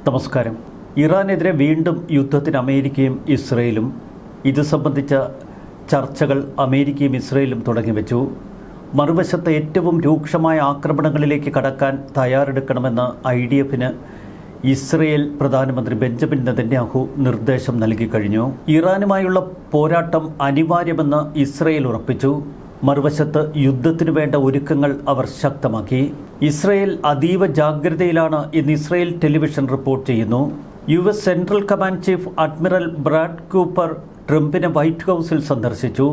നമസ്കാരം. ഇറാനെതിരെ വീണ്ടും യുദ്ധത്തിന് അമേരിക്കയും ഇസ്രയേലും. ഇത് സംബന്ധിച്ച ചർച്ചകൾ അമേരിക്കയും ഇസ്രയേലും തുടങ്ങിവെച്ചു. മറുവശത്ത് ഏറ്റവും രൂക്ഷമായ ആക്രമണങ്ങളിലേക്ക് കടക്കാൻ തയ്യാറെടുക്കണമെന്ന് IDF-ന് ഇസ്രയേൽ പ്രധാനമന്ത്രി ബെഞ്ചമിൻ നെതന്യാഹു നിർദ്ദേശം നൽകിക്കഴിഞ്ഞു. ഇറാനുമായുള്ള പോരാട്ടം അനിവാര്യമെന്ന് ഇസ്രയേൽ ഉറപ്പിച്ചു. മറുവശത്ത് യുദ്ധത്തിനു വേണ്ട ഒരുക്കങ്ങൾ അവർ ശക്തമാക്കി. ഇസ്രയേൽ അതീവ ജാഗ്രതയിലാണ് എന്ന് ഇസ്രയേൽ ടെലിവിഷൻ റിപ്പോർട്ട് ചെയ്യുന്നു. US central command chief admiral Brad Cooper ട്രംപിനെ വൈറ്റ് ഹൗസിൽ സന്ദർശിച്ചു.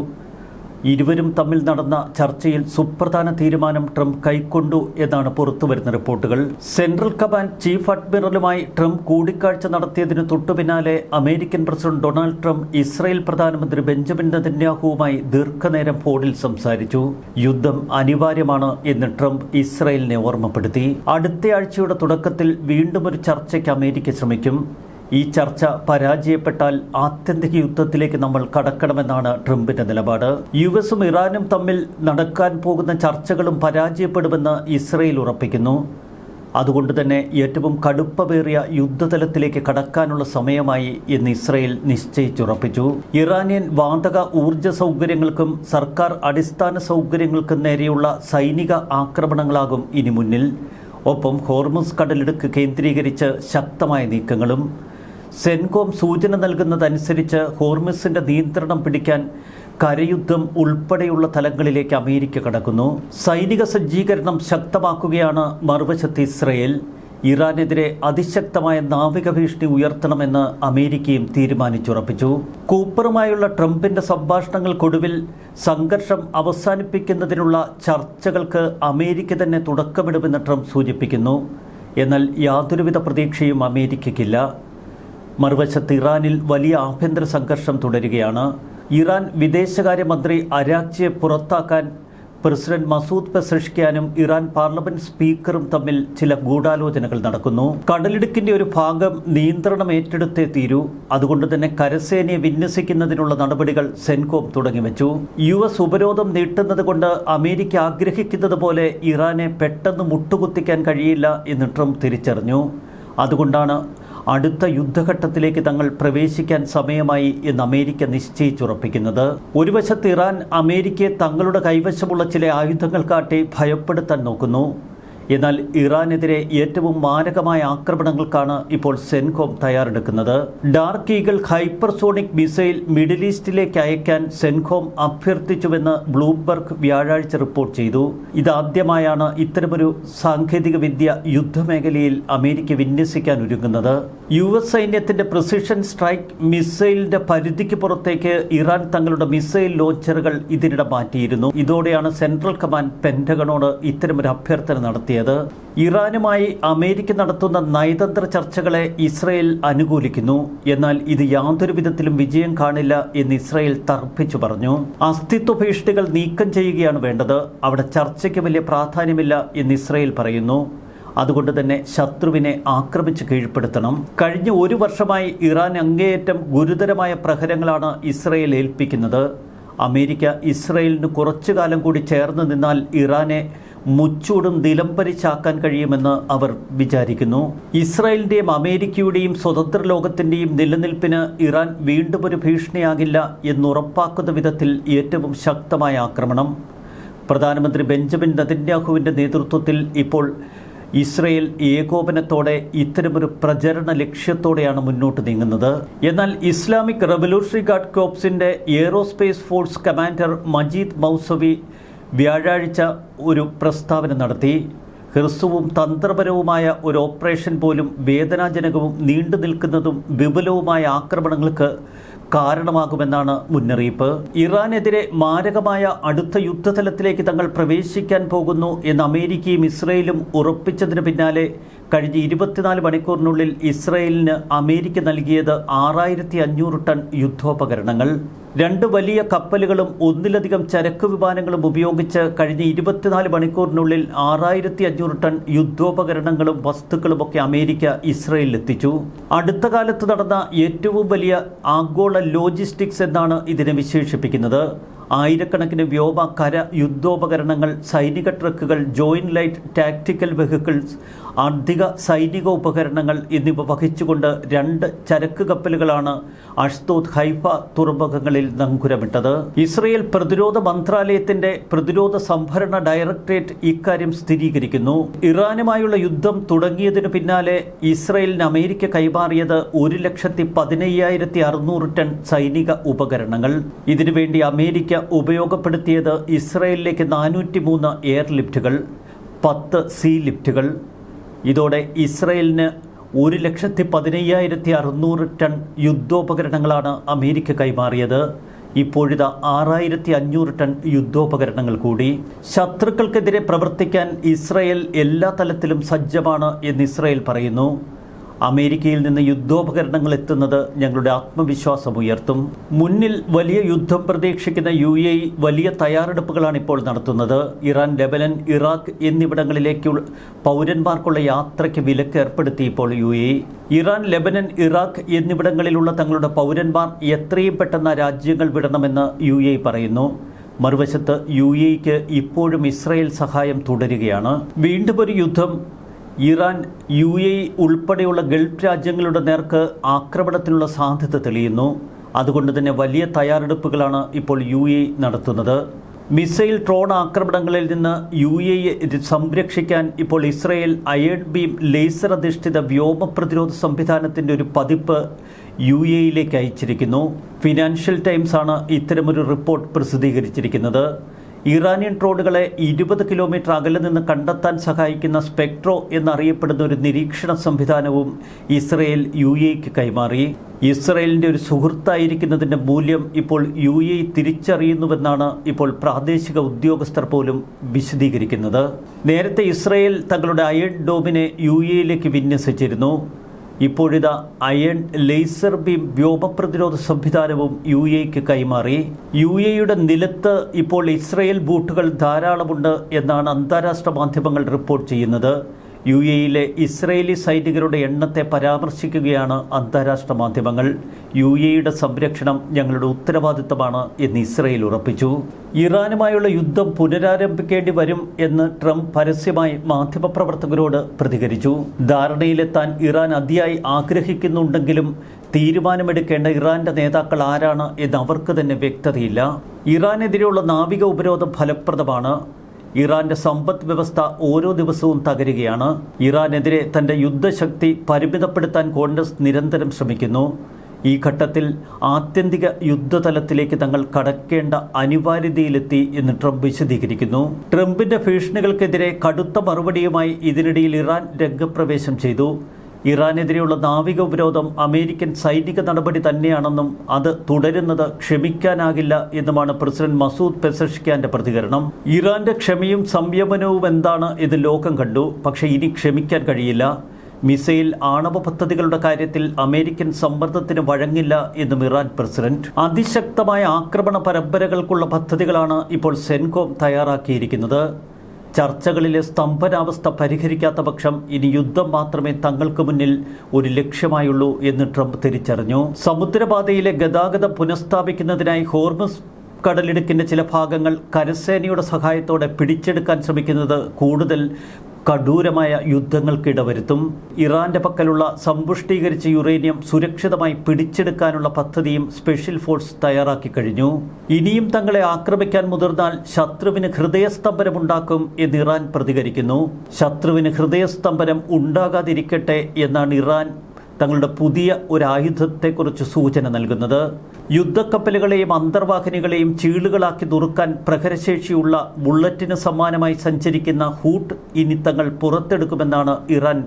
ഇരുവരും തമ്മിൽ നടന്ന ചർച്ചയിൽ സുപ്രധാന തീരുമാനം ട്രംപ് കൈക്കൊണ്ടു എന്നാണ് പുറത്തുവരുന്ന റിപ്പോർട്ടുകൾ. സെൻട്രൽ കമാൻഡ് ചീഫ് അഡ്മിറലുമായി ട്രംപ് കൂടിക്കാഴ്ച നടത്തിയതിനു തൊട്ടുപിന്നാലെ American president Donald Trump Israel പ്രധാനമന്ത്രി ബെഞ്ചമിൻ നെതന്യാഹുവുമായി ദീർഘനേരം ഫോണിൽ സംസാരിച്ചു. യുദ്ധം അനിവാര്യമാണ് എന്ന് ട്രംപ് ഇസ്രായേലിനെ ഓർമ്മപ്പെടുത്തി. അടുത്തയാഴ്ചയുടെ തുടക്കത്തിൽ വീണ്ടും ഒരു ചർച്ചയ്ക്ക് അമേരിക്ക ശ്രമിക്കും. ഈ ചർച്ച പരാജയപ്പെട്ടാൽ ആത്യന്തിക യുദ്ധത്തിലേക്ക് നമ്മൾ കടക്കണമെന്നാണ് ട്രംപിന്റെ നിലപാട്. US-ഉം ഇറാനും തമ്മിൽ നടക്കാൻ പോകുന്ന ചർച്ചകളും പരാജയപ്പെടുമെന്ന് ഇസ്രയേൽ ഉറപ്പിക്കുന്നു. അതുകൊണ്ട് തന്നെ ഏറ്റവും കടുപ്പമേറിയ യുദ്ധതലത്തിലേക്ക് കടക്കാനുള്ള സമയമായി എന്ന് ഇസ്രയേൽ നിശ്ചയിച്ചുറപ്പിച്ചു. ഇറാനിയൻ വാതക ഊർജ സൗകര്യങ്ങൾക്കും സർക്കാർ അടിസ്ഥാന സൗകര്യങ്ങൾക്കും നേരെയുള്ള സൈനിക ആക്രമണങ്ങളാകും ഇനി മുന്നിൽ. ഒപ്പം ഹോർമുസ് കടലിടുക്ക് കേന്ദ്രീകരിച്ച് ശക്തമായ നീക്കങ്ങളും. സെൻകോം സൂചന നൽകുന്നതനുസരിച്ച് ഹോർമുസിന്റെ നിയന്ത്രണം പിടിക്കാൻ കരയുദ്ധം ഉൾപ്പെടെയുള്ള തലങ്ങളിലേക്ക് അമേരിക്ക കടക്കുന്നു. സൈനിക സജ്ജീകരണം ശക്തമാക്കുകയാണ് മറുവശത്ത് ഇസ്രയേൽ. ഇറാനെതിരെ അതിശക്തമായ നാവിക ഭീഷണി ഉയർത്തണമെന്ന് അമേരിക്കയും തീരുമാനിച്ചുറപ്പിച്ചു. കൂപ്പറുമായുള്ള ട്രംപിന്റെ സംഭാഷണങ്ങൾക്കൊടുവിൽ സംഘർഷം അവസാനിപ്പിക്കുന്നതിനുള്ള ചർച്ചകൾക്ക് അമേരിക്ക തന്നെ തുടക്കമിടുമെന്ന് ട്രംപ് സൂചിപ്പിക്കുന്നു. എന്നാൽ യാതൊരുവിധ പ്രതീക്ഷയും അമേരിക്കയ്ക്കില്ല. മറുവശത്ത് ഇറാനിൽ വലിയ ആഭ്യന്തര സംഘർഷം തുടരുകയാണ്. ഇറാൻ വിദേശകാര്യമന്ത്രി അരാക്ചിയെ പുറത്താക്കാൻ പ്രസിഡന്റ് മസൂദ് പെസഷ്കിയാനും ഇറാൻ പാർലമെന്റ് സ്പീക്കറും തമ്മിൽ ചില ഗൂഢാലോചനകൾ നടക്കുന്നു. കടലിടുക്കിന്റെ ഒരു ഭാഗം നിയന്ത്രണം ഏറ്റെടുത്തേ തീരൂ. അതുകൊണ്ട് തന്നെ കരസേനയെ വിന്യസിക്കുന്നതിനുള്ള നടപടികൾ സെൻകോം തുടങ്ങിവെച്ചു. US ഉപരോധം നീട്ടുന്നത് കൊണ്ട് അമേരിക്ക ആഗ്രഹിക്കുന്നത് പോലെ ഇറാനെ പെട്ടെന്ന് മുട്ടുകുത്തിക്കാൻ കഴിയില്ല എന്ന് ട്രംപ് തിരിച്ചറിഞ്ഞു. അതുകൊണ്ടാണ് അടുത്ത യുദ്ധഘട്ടത്തിലേക്ക് തങ്ങൾ പ്രവേശിക്കാൻ സമയമായി എന്ന് അമേരിക്ക നിശ്ചയിച്ചുറപ്പിക്കുന്നത്. ഒരു വശത്ത് ഇറാൻ അമേരിക്കയെ തങ്ങളുടെ കൈവശമുള്ള ചില ആയുധങ്ങൾ കാട്ടി ഭയപ്പെടുത്താൻ നോക്കുന്നു. എന്നാൽ ഇറാനെതിരെ ഏറ്റവും മാരകമായ ആക്രമണങ്ങൾക്കാണ് ഇപ്പോൾ സെൻകോം തയ്യാറെടുക്കുന്നത്. Dark eagle hypersonic missile middle ഈസ്റ്റിലേക്ക് അയക്കാൻ സെൻകോം അഭ്യർത്ഥിച്ചുവെന്ന് ബ്ലൂംബർഗ് വ്യാഴാഴ്ച റിപ്പോർട്ട് ചെയ്തു. ഇതാദ്യമായാണ് ഇത്തരമൊരു സാങ്കേതിക വിദ്യ യുദ്ധമേഖലയിൽ അമേരിക്ക വിന്യസിക്കാൻ ഒരുങ്ങുന്നത്. US സൈന്യത്തിന്റെ പ്രിസിഷൻ സ്ട്രൈക്ക് മിസൈലിന്റെ പരിധിക്ക് പുറത്തേക്ക് ഇറാൻ തങ്ങളുടെ മിസൈൽ ലോഞ്ചറുകൾ ഇതിനിടെ മാറ്റിയിരുന്നു. ഇതോടെയാണ് സെൻട്രൽ കമാൻഡ് പെന്റഗണോട് ഇത്തരമൊരു അഭ്യർത്ഥന നടത്തിയത്. ഇറാനുമായി അമേരിക്ക നടത്തുന്ന നയതന്ത്ര ചർച്ചകളെ ഇസ്രയേൽ അനുകൂലിക്കുന്നു. എന്നാൽ ഇത് യാതൊരു വിധത്തിലും വിജയം കാണില്ല എന്ന് ഇസ്രയേൽ തർപ്പിച്ചു പറഞ്ഞു. അസ്തിത്വ ഭീഷണികൾ നീക്കം ചെയ്യുകയാണ് വേണ്ടത്. അവിടെ ചർച്ചയ്ക്ക് വലിയ പ്രാധാന്യമില്ല എന്ന് ഇസ്രയേൽ പറയുന്നു. അതുകൊണ്ട് തന്നെ ശത്രുവിനെ ആക്രമിച്ച് കീഴ്പ്പെടുത്തണം. കഴിഞ്ഞ ഒരു വർഷമായി ഇറാൻ അങ്ങേയറ്റം ഗുരുതരമായ പ്രഹരങ്ങളാണ് ഇസ്രയേൽ ഏൽപ്പിക്കുന്നത്. അമേരിക്ക ഇസ്രയേലിന് കുറച്ചു കാലം കൂടി ചേർന്ന് നിന്നാൽ ഇറാനെ മുച്ചൂടും നിലംപരിച്ചാക്കാൻ കഴിയുമെന്ന് അവർ വിചാരിക്കുന്നു. ഇസ്രായേലിന്റെയും അമേരിക്കയുടെയും സ്വതന്ത്ര ലോകത്തിന്റെയും നിലനിൽപ്പിന് ഇറാൻ വീണ്ടും ഒരു ഭീഷണിയാകില്ല എന്നുറപ്പാക്കുന്ന വിധത്തിൽ ഏറ്റവും ശക്തമായ ആക്രമണം. പ്രധാനമന്ത്രി ബെഞ്ചമിൻ നെതന്യാഹുവിന്റെ നേതൃത്വത്തിൽ ഇപ്പോൾ ഇസ്രയേൽ ഏകോപനത്തോടെ ഇത്തരമൊരു പ്രചരണ ലക്ഷ്യത്തോടെയാണ് മുന്നോട്ട് നീങ്ങുന്നത്. എന്നാൽ ഇസ്ലാമിക് റവല്യൂഷണറി ഗാർഡ് കോർപ്സിന്റെ aerospace force commander Majid Mousavi വ്യാഴാഴ്ച ഒരു പ്രസ്താവന നടത്തി. ഹ്രസ്വവും തന്ത്രപരവുമായ ഒരു ഓപ്പറേഷൻ പോലും വേദനാജനകവും നീണ്ടു നിൽക്കുന്നതും വിപുലവുമായ ആക്രമണങ്ങൾക്ക് കാരണമാകുമെന്നാണ് മുന്നറിയിപ്പ്. ഇറാനെതിരെ മാരകമായ അടുത്ത യുദ്ധതലത്തിലേക്ക് തങ്ങൾ പ്രവേശിക്കാൻ പോകുന്നു എന്ന് അമേരിക്കയും ഇസ്രയേലും ഉറപ്പിച്ചതിന് പിന്നാലെ കഴിഞ്ഞ 24 മണിക്കൂറിനുള്ളിൽ ഇസ്രയേലിന് അമേരിക്ക നൽകിയത് 6500 ടൺ യുദ്ധോപകരണങ്ങൾ. 2 വലിയ കപ്പലുകളും 1ലധികം ചരക്ക് വിമാനങ്ങളും ഉപയോഗിച്ച് കഴിഞ്ഞ 24 മണിക്കൂറിനുള്ളിൽ 6500 ടൺ യുദ്ധോപകരണങ്ങളും വസ്തുക്കളുമൊക്കെ അമേരിക്ക ഇസ്രയേലിലെത്തിച്ചു. അടുത്ത കാലത്ത് നടന്ന ഏറ്റവും വലിയ ആഗോള ലോജിസ്റ്റിക്സ് എന്നാണ് ഇതിനെ വിശേഷിപ്പിക്കുന്നത്. ആയിരക്കണക്കിന് വ്യോമ കര യുദ്ധോപകരണങ്ങൾ, സൈനിക ട്രക്കുകൾ, ജോയിന്റ് ലൈറ്റ് ടാക്ടിക്കൽ വെഹിക്കിൾസ്, അധിക സൈനിക ഉപകരണങ്ങൾ എന്നിവ വഹിച്ചുകൊണ്ട് 2 ചരക്ക് കപ്പലുകളാണ് അഷ്ദോദ്, ഹൈഫ തുറമുഖങ്ങളിൽ നങ്കുരമിട്ടത്. ഇസ്രയേൽ പ്രതിരോധ മന്ത്രാലയത്തിന്റെ പ്രതിരോധ സംഭരണ ഡയറക്ടറേറ്റ് ഇക്കാര്യം സ്ഥിരീകരിക്കുന്നു. ഇറാനുമായുള്ള യുദ്ധം തുടങ്ങിയതിനു പിന്നാലെ ഇസ്രയേലിന് അമേരിക്ക കൈമാറിയത് 1,15,600 ടൺ സൈനിക ഉപകരണങ്ങൾ. ഇതിനുവേണ്ടി അമേരിക്ക ഉപയോഗപ്പെടുത്തിയത് ഇസ്രയേലിലേക്ക് 403 എയർലിഫ്റ്റുകൾ, 10 സീ ലിഫ്റ്റുകൾ. ഇതോടെ ഇസ്രയേലിന് 1,15,600 ടൺ യുദ്ധോപകരണങ്ങളാണ് അമേരിക്ക കൈമാറിയത്. ഇപ്പോഴിതാ 6,500 ടൺ യുദ്ധോപകരണങ്ങൾ കൂടി. ശത്രുക്കൾക്കെതിരെ പ്രവർത്തിക്കാൻ ഇസ്രയേൽ എല്ലാ തലത്തിലും സജ്ജമാണ് എന്ന് ഇസ്രയേൽ പറയുന്നു. അമേരിക്കയിൽ നിന്ന് യുദ്ധോപകരണങ്ങൾ എത്തുന്നത് ഞങ്ങളുടെ ആത്മവിശ്വാസം ഉയർത്തും. മുന്നിൽ വലിയ യുദ്ധം പ്രതീക്ഷിക്കുന്ന UAE വലിയ തയ്യാറെടുപ്പുകളാണ് ഇപ്പോൾ നടത്തുന്നത്. ഇറാൻ, ലെബനൻ, ഇറാഖ് എന്നിവിടങ്ങളിലേക്ക് പൗരന്മാർക്കുള്ള യാത്രയ്ക്ക് വിലക്ക് ഏർപ്പെടുത്തി ഇപ്പോൾ UAE. ഇറാൻ, ലെബനൻ, ഇറാഖ് എന്നിവിടങ്ങളിലുള്ള തങ്ങളുടെ പൗരന്മാർ എത്രയും പെട്ടെന്ന് രാജ്യങ്ങൾ വിടണമെന്ന് UAE പറയുന്നു. മറുവശത്ത് UAEക്ക് ഇപ്പോഴും ഇസ്രായേൽ സഹായം തുടരുകയാണ്. വീണ്ടും ഒരു യുദ്ധം. ഇറാൻ, UAE ഉൾപ്പെടെയുള്ള ഗൾഫ് രാജ്യങ്ങളുടെ നേർക്ക് ആക്രമണത്തിനുള്ള സാധ്യത തെളിയുന്നു. അതുകൊണ്ട് തന്നെ വലിയ തയ്യാറെടുപ്പുകളാണ് ഇപ്പോൾ UAE നടത്തുന്നത്. മിസൈൽ, ഡ്രോൺ ആക്രമണങ്ങളിൽ നിന്ന് UAE സംരക്ഷിക്കാൻ ഇപ്പോൾ ഇസ്രയേൽ അയൺ ബീം ലേസർ അധിഷ്ഠിത വ്യോമ പ്രതിരോധ സംവിധാനത്തിൻ്റെ ഒരു പതിപ്പ് UAEയിലേക്ക് അയച്ചിരിക്കുന്നു. ഫിനാൻഷ്യൽ ടൈംസ് ആണ് ഇത്തരമൊരു റിപ്പോർട്ട് പ്രസിദ്ധീകരിച്ചിരിക്കുന്നത്. ഇറാനിയൻ ഡ്രോണുകളെ 20 കിലോമീറ്റർ അകലെ നിന്ന് കണ്ടെത്താൻ സഹായിക്കുന്ന സ്പെക്ട്രോ എന്നറിയപ്പെടുന്ന ഒരു നിരീക്ഷണ സംവിധാനവും ഇസ്രയേൽ UAEക്ക് കൈമാറി. ഇസ്രയേലിൻ്റെ ഒരു സുഹൃത്തായിരിക്കുന്നതിൻ്റെ മൂല്യം ഇപ്പോൾ UAE തിരിച്ചറിയുന്നുവെന്നാണ് ഇപ്പോൾ പ്രാദേശിക ഉദ്യോഗസ്ഥർ പോലും വിശദീകരിക്കുന്നത്. നേരത്തെ ഇസ്രയേൽ തങ്ങളുടെ അയൺ ഡോമിനെ UAEയിലേക്ക് വിന്യസിച്ചിരുന്നു. ഇപ്പോഴിതാ അയൺ ലേസർ ബീം വ്യോമ പ്രതിരോധ സംവിധാനവും UAEക്ക് കൈമാറി. UAEയുടെ നിലത്ത് ഇപ്പോൾ ഇസ്രയേൽ ബൂട്ടുകൾ ധാരാളമുണ്ട് എന്നാണ് അന്താരാഷ്ട്ര മാധ്യമങ്ങൾ റിപ്പോർട്ട് ചെയ്യുന്നത്. UAEയിലെ ഇസ്രയേലി സൈനികരുടെ എണ്ണത്തെ പരാമർശിക്കുകയാണ് അന്താരാഷ്ട്ര മാധ്യമങ്ങൾ. UAEയുടെ സംരക്ഷണം ഞങ്ങളുടെ ഉത്തരവാദിത്തമാണ് എന്ന് ഇസ്രയേൽ ഉറപ്പിച്ചു. ഇറാനുമായുള്ള യുദ്ധം പുനരാരംഭിക്കേണ്ടി വരും എന്ന് ട്രംപ് പരസ്യമായി മാധ്യമപ്രവർത്തകരോട് പ്രതികരിച്ചു. ധാരണയിലെത്താൻ ഇറാൻ അതിയായി ആഗ്രഹിക്കുന്നുണ്ടെങ്കിലും തീരുമാനമെടുക്കേണ്ട ഇറാന്റെ നേതാക്കൾ ആരാണ് എന്ന് അവർക്ക് തന്നെ വ്യക്തതയില്ല. ഇറാനെതിരെയുള്ള നാവിക ഉപരോധം ഫലപ്രദമാണ്. ഇറാന്റെ സമ്പദ് വ്യവസ്ഥ ഓരോ ദിവസവും തകരുകയാണ്. ഇറാനെതിരെ തന്റെ യുദ്ധശക്തി പരിമിതപ്പെടുത്താൻ കോൺഗ്രസ് നിരന്തരം ശ്രമിക്കുന്നു. ഈ ഘട്ടത്തിൽ ആത്യന്തിക യുദ്ധതലത്തിലേക്ക് തങ്ങൾ കടക്കേണ്ട അനിവാര്യതയിലെത്തി എന്ന് ട്രംപ് വിശദീകരിക്കുന്നു. ട്രംപിന്റെ ഭീഷണികൾക്കെതിരെ കടുത്ത മറുപടിയുമായി ഇതിനിടയിൽ ഇറാൻ രംഗപ്രവേശം ചെയ്തു. ഇറാനെതിരെയുള്ള നാവിക ഉപരോധം അമേരിക്കൻ സൈനിക നടപടി തന്നെയാണെന്നും അത് തുടരുന്നത് ക്ഷമിക്കാനാകില്ല എന്നുമാണ് പ്രസിഡന്റ് മസൂദ് പെസഷ്കിയാന്റെ പ്രതികരണം. ഇറാന്റെ ക്ഷമയും സംയമനവും എന്താണ് എന്ന് ലോകം കണ്ടു. പക്ഷേ ഇനി ക്ഷമിക്കാൻ കഴിയില്ല. മിസൈൽ, ആണവ പദ്ധതികളുടെ കാര്യത്തിൽ അമേരിക്കൻ സമ്മർദ്ദത്തിന് വഴങ്ങില്ല എന്നും ഇറാൻ പ്രസിഡന്റ്. അതിശക്തമായ ആക്രമണ പരമ്പരകൾക്കുള്ള പദ്ധതികളാണ് ഇപ്പോൾ സെൻകോം തയ്യാറാക്കിയിരിക്കുന്നത്. ചർച്ചകളിലെ സ്തംഭനാവസ്ഥ പരിഹരിക്കാത്ത പക്ഷം ഇനി യുദ്ധം മാത്രമേ തങ്ങൾക്ക് മുന്നിൽ ഒരു ലക്ഷ്യമായുള്ളൂ എന്ന് ട്രംപ് തിരിച്ചറിഞ്ഞു. സമുദ്രപാതയിലെ ഗതാഗതം പുനഃസ്ഥാപിക്കുന്നതിനായി ഹോർമുസ് കടലിടുക്കിന്റെ ചില ഭാഗങ്ങൾ കരസേനയുടെ സഹായത്തോടെ പിടിച്ചെടുക്കാൻ ശ്രമിക്കുന്നത് കൂടുതൽ കഠോരമായ യുദ്ധങ്ങൾക്ക് ഇടവരുത്തും. ഇറാന്റെ പക്കലുള്ള സമ്പുഷ്ടീകരിച്ച യുറേനിയം സുരക്ഷിതമായി പിടിച്ചെടുക്കാനുള്ള പദ്ധതിയും സ്പെഷ്യൽ ഫോഴ്സ് തയ്യാറാക്കി കഴിഞ്ഞു. ഇനിയും തങ്ങളെ ആക്രമിക്കാൻ മുതിർന്നാൽ ശത്രുവിന് ഹൃദയസ്തംഭനമുണ്ടാക്കും എന്ന് ഇറാൻ പ്രതികരിക്കുന്നു. ശത്രുവിന് ഹൃദയസ്തംഭനം ഉണ്ടാകാതിരിക്കട്ടെ എന്നാണ് ഇറാൻ തങ്ങളുടെ പുതിയ ഒരു ആയുധത്തെക്കുറിച്ച് സൂചന നൽകുന്നത്. യുദ്ധക്കപ്പലുകളെയും അന്തർവാഹിനികളെയും ചീളുകളാക്കി നുറുക്കാൻ പ്രഹരശേഷിയുള്ള ബുള്ളറ്റിന് സമാനമായി സഞ്ചരിക്കുന്ന ഹൂട്ട് ഇനി തങ്ങൾ പുറത്തെടുക്കുമെന്നാണ് ഇറാൻ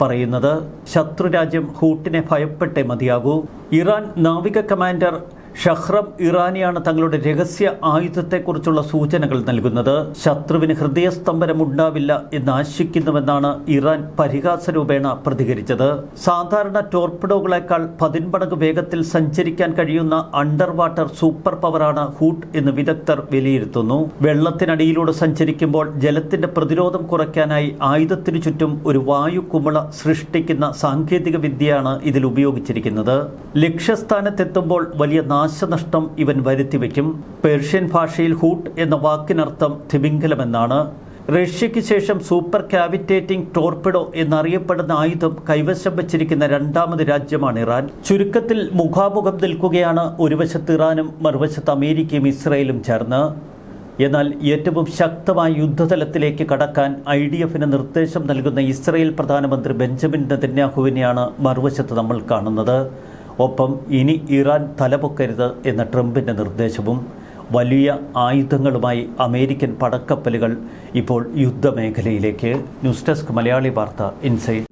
പറയുന്നത്. ശത്രുരാജ്യം ഹൂട്ടിനെ ഭയപ്പെട്ടേ മതിയാകൂ. ഇറാൻ നാവിക കമാൻഡർ ഷഹ്റം ഇറാനിയാണ് തങ്ങളുടെ രഹസ്യ ആയുധത്തെക്കുറിച്ചുള്ള സൂചനകൾ നൽകുന്നത്. ശത്രുവിന് ഹൃദയസ്തംഭനം ഉണ്ടാവില്ല എന്ന് ആശിക്കുന്നുവെന്നാണ് ഇറാൻ പരിഹാസരൂപേണ പ്രതികരിച്ചത്. സാധാരണ ടോർപിഡോകളെക്കാൾ 10 മടങ്ങ് വേഗത്തിൽ സഞ്ചരിക്കാൻ കഴിയുന്ന അണ്ടർ വാട്ടർ സൂപ്പർ പവറാണ് ഹൂട്ട് എന്ന് വിദഗ്ധർ വിലയിരുത്തുന്നു. വെള്ളത്തിനടിയിലൂടെ സഞ്ചരിക്കുമ്പോൾ ജലത്തിന്റെ പ്രതിരോധം കുറയ്ക്കാനായി ആയുധത്തിനു ചുറ്റും ഒരു വായു കുമിള സൃഷ്ടിക്കുന്ന സാങ്കേതിക വിദ്യയാണ് ഇതിൽ ഉപയോഗിച്ചിരിക്കുന്നത്. ലക്ഷ്യസ്ഥാനത്തെത്തുമ്പോൾ വലിയ നാശനഷ്ടം ഇവൻ വരുത്തിവെക്കും. പേർഷ്യൻ ഭാഷയിൽ ഹൂട്ട് എന്ന വാക്കിനർത്ഥം തിമിംഗലം എന്നാണ്. റഷ്യയ്ക്ക് ശേഷം സൂപ്പർ കാവിറ്റേറ്റിംഗ് ടോർപിഡോ എന്നറിയപ്പെടുന്ന ആയുധം കൈവശം വച്ചിരിക്കുന്ന രണ്ടാമത് രാജ്യമാണ് ഇറാൻ. ചുരുക്കത്തിൽ മുഖാമുഖം നിൽക്കുകയാണ് ഒരു വശത്ത് ഇറാനും മറുവശത്ത് അമേരിക്കയും ഇസ്രയേലും ചേർന്ന്. എന്നാൽ ഏറ്റവും ശക്തമായ യുദ്ധതലത്തിലേക്ക് കടക്കാൻ IDF-ന് നിർദ്ദേശം നൽകുന്ന ഇസ്രയേൽ പ്രധാനമന്ത്രി ബെഞ്ചമിൻ നെതന്യാഹുവിനെയാണ് മറുവശത്ത് നമ്മൾ കാണുന്നത്. ഒപ്പം ഇനി ഇറാൻ തലപൊക്കരുത് എന്ന ട്രംപിൻ്റെ നിർദ്ദേശവും. വലിയ ആയുധങ്ങളുമായി അമേരിക്കൻ പടക്കപ്പലുകൾ ഇപ്പോൾ യുദ്ധമേഖലയിലേക്ക്. ന്യൂസ് ഡെസ്ക് മലയാളി വാർത്ത ഇൻസൈഡ്.